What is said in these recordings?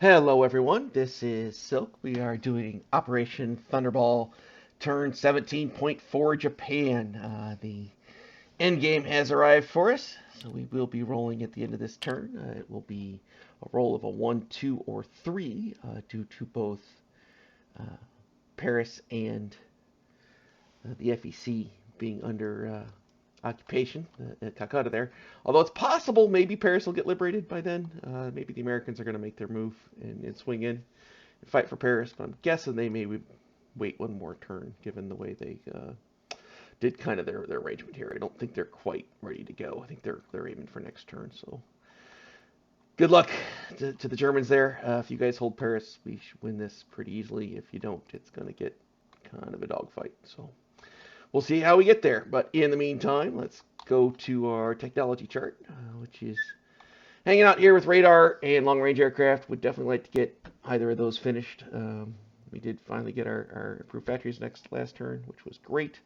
Hello everyone, this is Silk. We are doing Operation Thunderball turn 17.4 Japan. The end game has arrived for us, so we will be rolling at the end of this turn. It will be a roll of a 1, 2, or 3 due to both uh, Paris and the FEC being under occupation, Calcutta there. Although it's possible maybe Paris will get liberated by then. Maybe the Americans are going to make their move and swing in and fight for Paris, but I'm guessing they may wait one more turn given the way they did kind of their arrangement here. I don't think they're quite ready to go. I think they're aiming for next turn. So good luck to the Germans there. If you guys hold Paris, we should win this pretty easily. If you don't, it's going to get kind of a dogfight. So we'll see how we get there. But in the meantime, let's go to our technology chart, which is hanging out here with radar and long-range aircraft. Would definitely like to get either of those finished. We did finally get our approved factories last turn, which was great.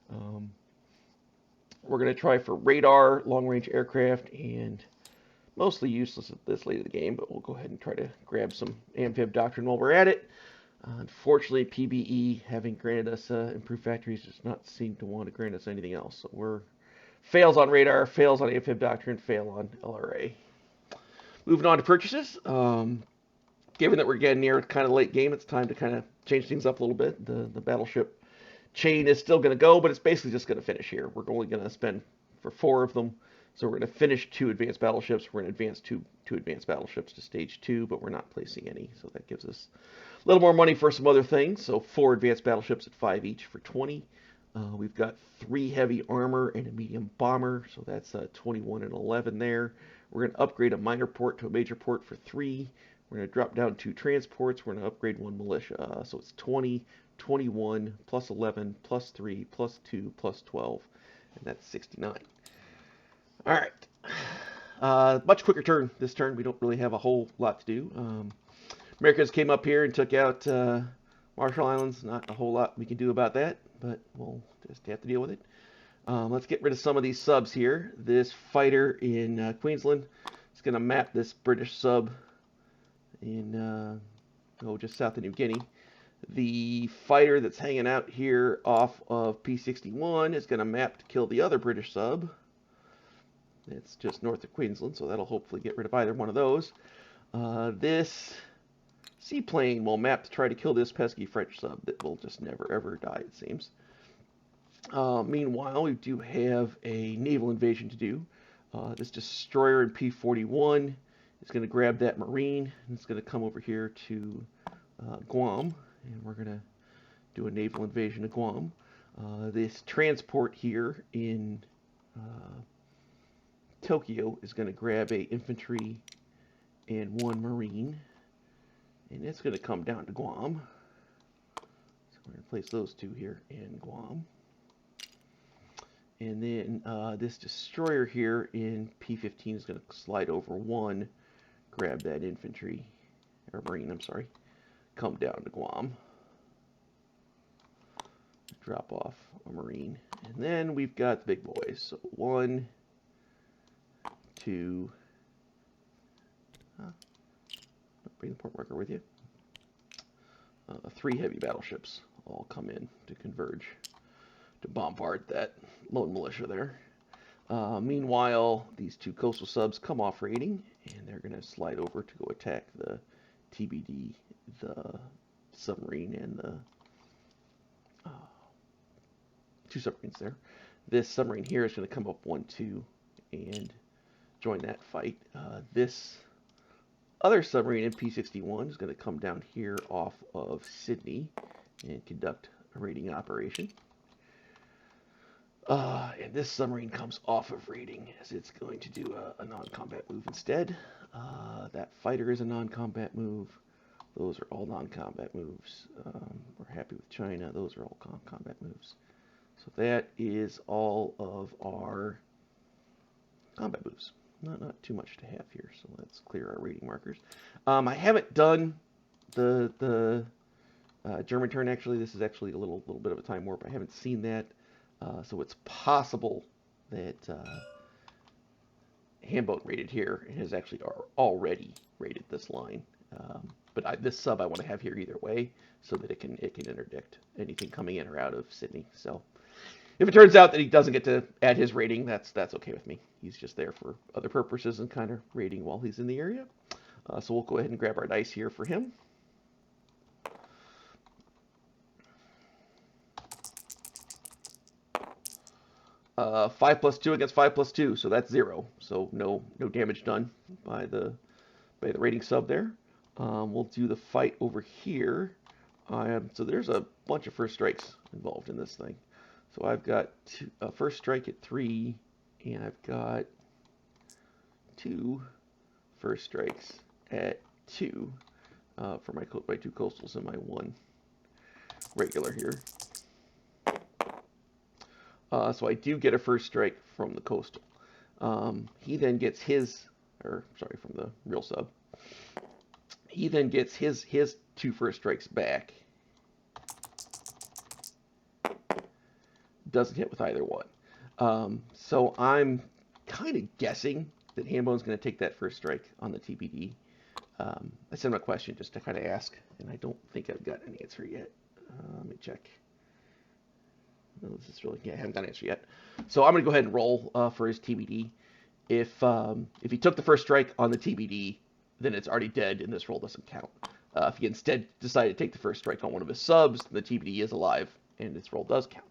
We're going to try for radar, long-range aircraft, and mostly useless at this late of the game, but we'll go ahead and try to grab some amphib doctrine while we're at it. Unfortunately, PBE, having granted us improved factories, does not seem to want to grant us anything else. So we're fails on radar, fails on amphib doctrine, fail on LRA. Moving on to purchases. Given that we're getting near kind of late game, it's time to kind of change things up a little bit. The battleship chain is still going to go, but it's basically just going to finish here. We're only going to spend for 4 of them. So we're going to finish 2 advanced battleships. We're going to advance two advanced battleships to stage 2, but we're not placing any. So that gives us a little more money for some other things. So 4 advanced battleships at 5 each for 20. We've got 3 heavy armor and a medium bomber. So that's 21 and 11 there. We're going to upgrade a minor port to a major port for 3. We're going to drop down 2 transports. We're going to upgrade 1 militia. So it's 20, 21, plus 11, plus 3, plus 2, plus 12. And that's 69. All right. Much quicker turn this turn. We don't really have a whole lot to do. Americans came up here and took out Marshall Islands. Not a whole lot we can do about that, but we'll just have to deal with it. Let's get rid of some of these subs here. This fighter in Queensland is going to map this British sub in just south of New Guinea. The fighter that's hanging out here off of P61 is going to map to kill the other British sub. It's just north of Queensland, so that'll hopefully get rid of either one of those. This seaplane will map to try to kill this pesky French sub that will just never ever die, it seems. Meanwhile, we do have a naval invasion to do. This destroyer in P41 is going to grab that marine, and it's going to come over here to Guam, and we're going to do a naval invasion of Guam. This transport here in Tokyo is going to grab a infantry and 1 marine, and it's going to come down to Guam. So we're going to place those 2 here in Guam. And then this destroyer here in P15 is going to slide over 1, grab that infantry, or marine, I'm sorry, come down to Guam, drop off a marine. And then we've got the big boys. So 1, 2, bring the port marker with you. 3 heavy battleships all come in to converge to bombard that lone militia there. Meanwhile, these 2 coastal subs come off raiding, and they're going to slide over to go attack the TBD, the submarine, and the 2 submarines there. This submarine here is going to come up 1, 2, and join that fight. This other submarine in P61 is going to come down here off of Sydney and conduct a raiding operation. And this submarine comes off of raiding as it's going to do a non-combat move instead. That fighter is a non-combat move. Those are all non-combat moves. We're happy with China. Those are all combat moves. So that is all of our combat moves. Not too much to have here, so let's clear our rating markers. I haven't done the German turn, actually. This is actually a little bit of a time warp. I haven't seen that, so it's possible that Hamboat rated here and has actually already rated this line. But this sub I want to have here either way, so that it can interdict anything coming in or out of Sydney. So if it turns out that he doesn't get to add his rating, that's okay with me. He's just there for other purposes and kind of rating while he's in the area. So we'll go ahead and grab our dice here for him. Uh, 5 plus 2 against 5 plus 2, so that's 0. So no damage done by the rating sub there. We'll do the fight over here. So there's a bunch of first strikes involved in this thing. So I've got a first strike at 3, and I've got 2 first strikes at 2 for my 2 coastals and my 1 regular here. So I do get a first strike from the coastal. He then gets from the real sub. He then gets his 2 first strikes back. Doesn't hit with either one. So I'm kind of guessing that Hambone's going to take that first strike on the TBD. I sent him a question just to kind of ask, and I don't think I've got an answer yet. Let me check. No, I haven't got an answer yet. So I'm going to go ahead and roll for his TBD. If he took the first strike on the TBD, then it's already dead, and this roll doesn't count. If he instead decided to take the first strike on one of his subs, then the TBD is alive, and this roll does count.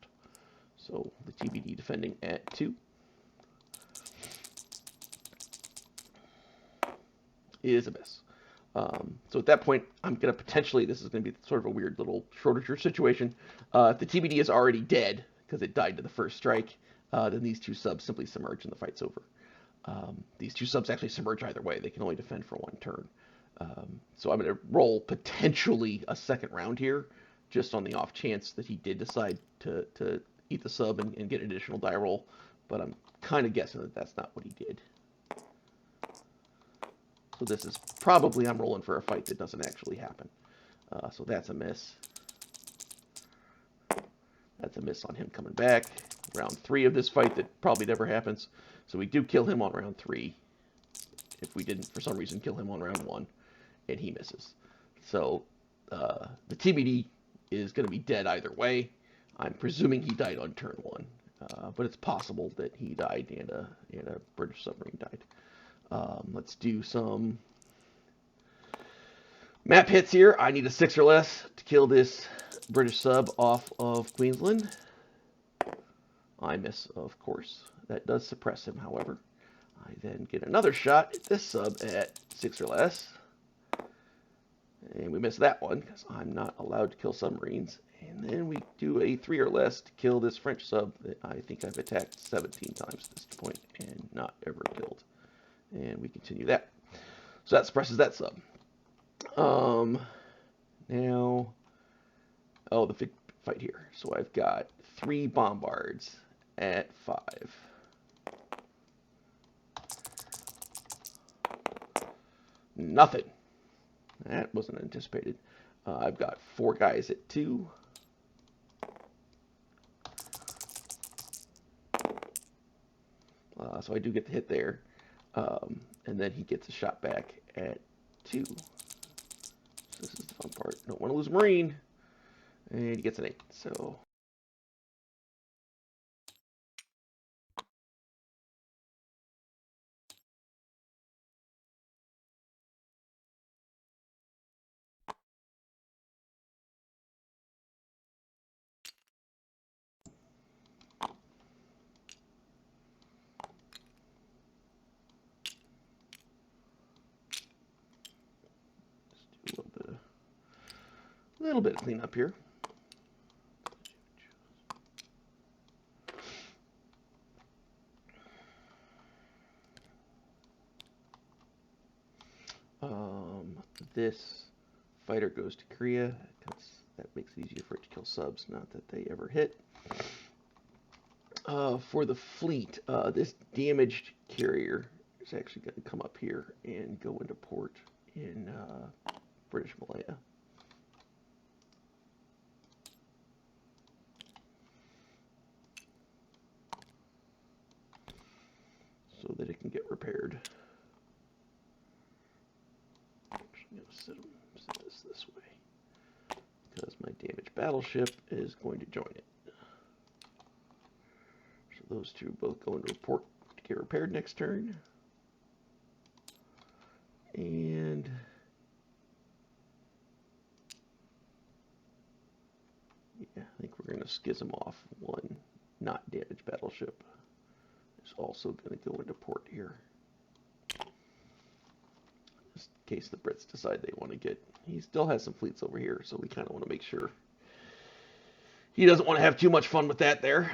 So the TBD defending at 2 is a miss. So at that point, I'm going to potentially, this is going to be sort of a weird little Schrodinger situation. If the TBD is already dead, because it died to the first strike, then these 2 subs simply submerge and the fight's over. These 2 subs actually submerge either way. They can only defend for 1 turn. So I'm going to roll potentially a second round here, just on the off chance that he did decide to eat the sub and get an additional die roll. But I'm kind of guessing that that's not what he did. So this is probably, I'm rolling for a fight that doesn't actually happen. So that's a miss. That's a miss on him coming back. Round 3 of this fight that probably never happens. So we do kill him on round 3. If we didn't, for some reason, kill him on round 1. And he misses. So the TBD is going to be dead either way. I'm presuming he died on turn 1. But it's possible that he died and a British submarine died. Let's do some map hits here. I need a 6 or less to kill this British sub off of Queensland. I miss, of course. That does suppress him, however. I then get another shot at this sub at 6 or less. And we miss that one because I'm not allowed to kill submarines. And then we do a 3 or less to kill this French sub that I think I've attacked 17 times at this point and not ever killed. And we continue that. So that suppresses that sub. Now, the big fight here. So I've got 3 bombards at 5. Nothing. That wasn't anticipated. I've got 4 guys at 2. So I do get the hit there. And then he gets a shot back at 2. So this is the fun part. Don't want to lose a Marine. And he gets an 8. So just do a little bit of cleanup here. This fighter goes to Korea because that makes it easier for it to kill subs, not that they ever hit. For the fleet, this damaged carrier is actually going to come up here and go into port in British Malaya. So that it can get repaired. Actually, I'm going to set this this way because my damaged battleship is going to join it. So those two both go into port to get repaired next turn. And yeah, I think we're going to schism off one not damaged battleship. It's also going to go into port here. Just in case the Brits decide they want to get... He still has some fleets over here, so we kind of want to make sure he doesn't want to have too much fun with that there.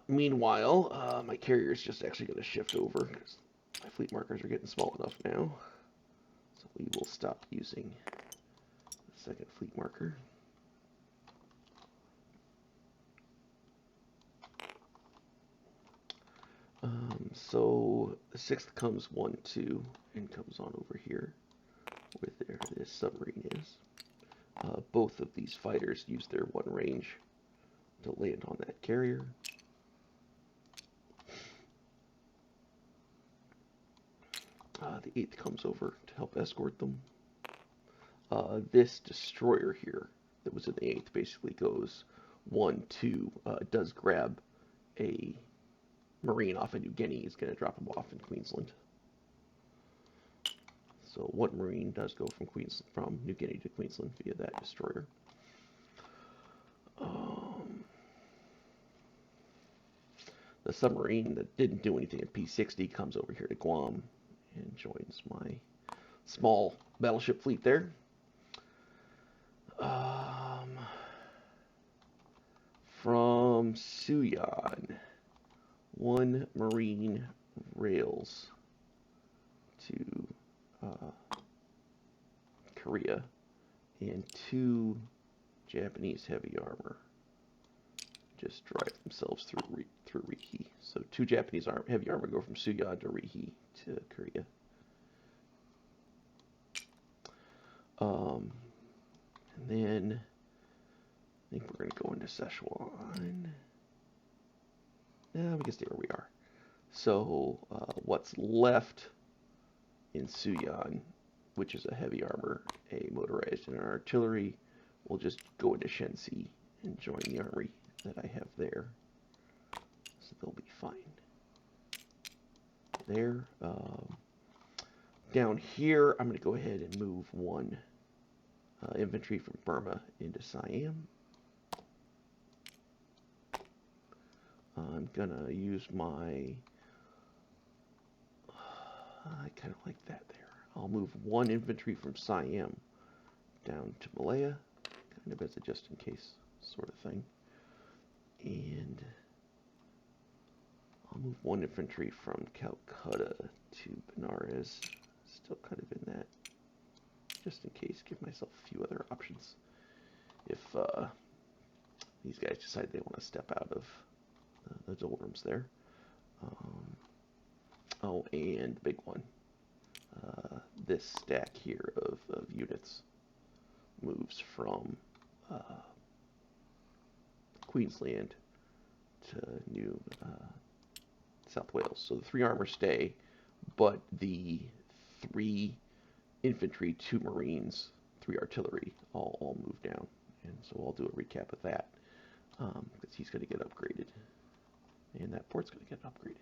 Meanwhile, my carrier is just actually going to shift over because my fleet markers are getting small enough now. So we will stop using the second fleet marker. So the 6th comes 1, 2, and comes on over here where this submarine is. Both of these fighters use their 1 range to land on that carrier. The 8th comes over to help escort them. This destroyer here that was in the 8th basically goes 1, 2, does grab a Marine off of New Guinea. Is going to drop him off in Queensland. So 1 Marine does go from New Guinea to Queensland via that destroyer. The submarine that didn't do anything at P60 comes over here to Guam and joins my small battleship fleet there. From Suyan, 1 Marine rails to Korea, and 2 Japanese heavy armor just drive themselves through Rihe. So 2 Japanese heavy armor go from Suyan to Rihe to Korea. And then I think we're going to go into Szechuan. Yeah, we can stay where we are. So what's left in Suyan, which is a heavy armor, a motorized, and an artillery, will just go into Shensi and join the armory that I have there. So they'll be fine. There. Down here, I'm going to go ahead and move 1 infantry from Burma into Siam. I'm going to use my... I kind of like that there. I'll move 1 infantry from Siam down to Malaya, kind of as a just-in-case sort of thing. And I'll move 1 infantry from Calcutta to Benares, still kind of in that, just in case, give myself a few other options if these guys decide they want to step out of the doldrums there. Oh, and big one. This stack here of units moves from Queensland to New South Wales. So the 3 armor stay, but the 3 infantry, 2 marines, 3 artillery all move down. And so I'll do a recap of that because he's going to get upgraded. And that port's going to get upgraded.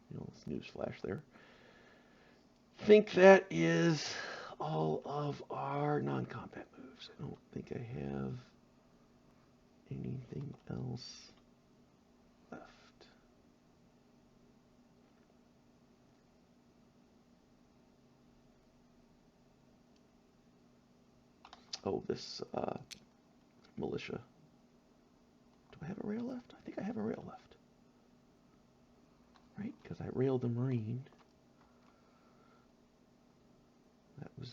You know, it's news flash there. I think that is all of our non-combat moves. I don't think I have anything else left. Oh, this militia. Do I have a rail left? I think I have a rail left. Right? Because I railed the Marine. That was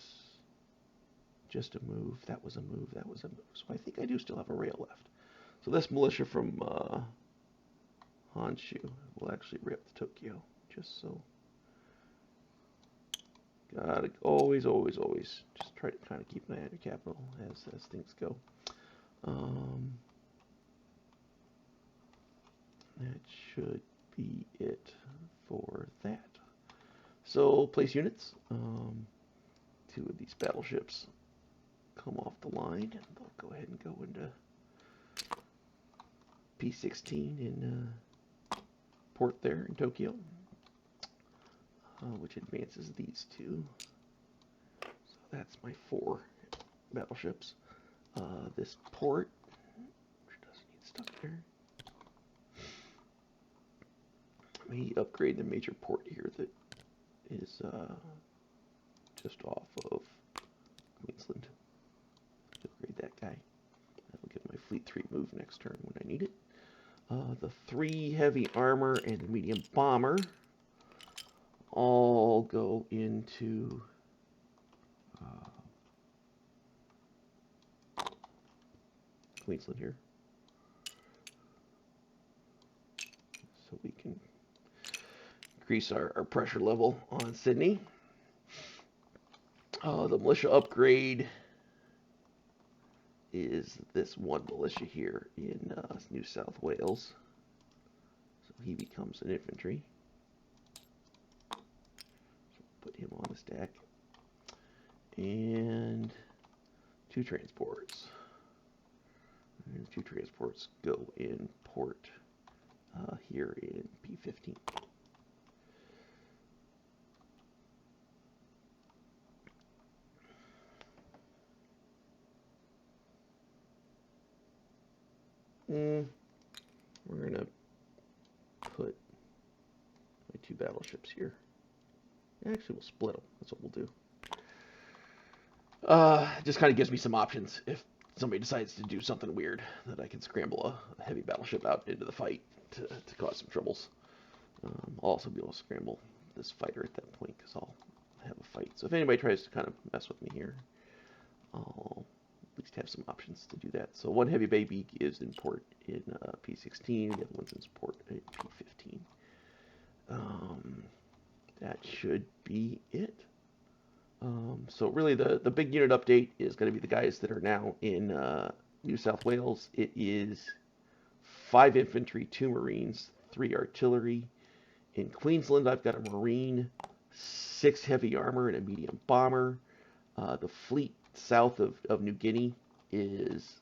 just a move. That was a move. That was a move. So I think I do still have a rail left. So this militia from Honshu will actually rail to Tokyo. Just so. Gotta always just try to kind of keep an eye on your capital as things go. That should be it for that. So place units 2 of these battleships come off the line. They'll go ahead and go into P16 in port there in Tokyo, which advances these 2. So that's my 4 battleships. This port, which doesn't need stuff there. Let me upgrade the major port here that is just off of Queensland. Upgrade that guy. That'll get my Fleet 3 move next turn when I need it. The 3 heavy armor and the medium bomber all go into Queensland here. So we can increase our pressure level on Sydney. The militia upgrade is this one militia here in New South Wales. So he becomes an infantry. So put him on the stack. And 2 transports. And 2 transports go in port here in P15. We're going to put my 2 battleships here. Actually, we'll split them. That's what we'll do. Just kind of gives me some options if somebody decides to do something weird, that I can scramble a heavy battleship out into the fight to cause some troubles. I'll also be able to scramble this fighter at that point because I'll have a fight. So if anybody tries to kind of mess with me here, I'll at least have some options to do that. So 1 heavy baby is in port in P16, the other one's in port in P15. That should be it. So really the big unit update is going to be the guys that are now in New South Wales. It is 5 infantry, 2 marines, 3 artillery. In Queensland, I've got a marine, 6 heavy armor, and a medium bomber. The fleet south of New Guinea is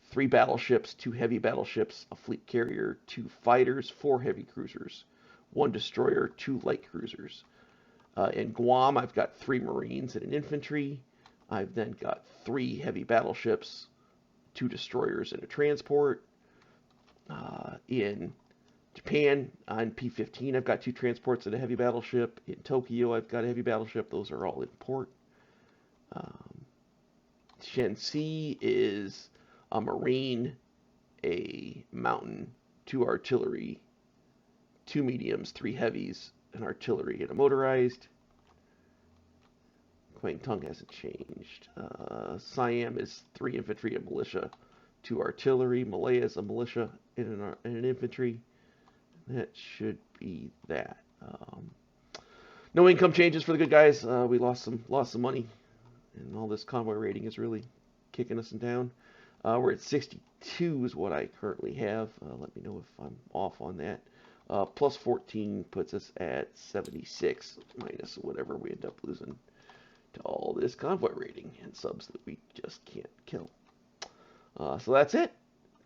3 battleships, 2 heavy battleships, a fleet carrier, 2 fighters, 4 heavy cruisers, 1 destroyer, 2 light cruisers. In Guam, I've got 3 marines and an infantry. I've then got 3 heavy battleships, 2 destroyers, and a transport. In Japan, on P15, I've got 2 transports and a heavy battleship. In Tokyo, I've got a heavy battleship. Those are all in port. Shensi is a marine, a mountain, 2 artillery, 2 mediums, 3 heavies, an artillery, and a motorized. Kwangtung hasn't changed. Siam is 3 infantry, a militia, 2 artillery. Malaya is a militia and an infantry. That should be that. No income changes for the good guys. We lost some money, and all this convoy rating is really kicking us down. We're at 62 is what I currently have. Let me know if I'm off on that. Plus 14 puts us at 76, minus whatever we end up losing to all this convoy rating and subs that we just can't kill. So that's it.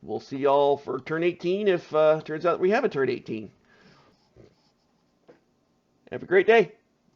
We'll see y'all for turn 18 if turns out we have a turn 18. Have a great day.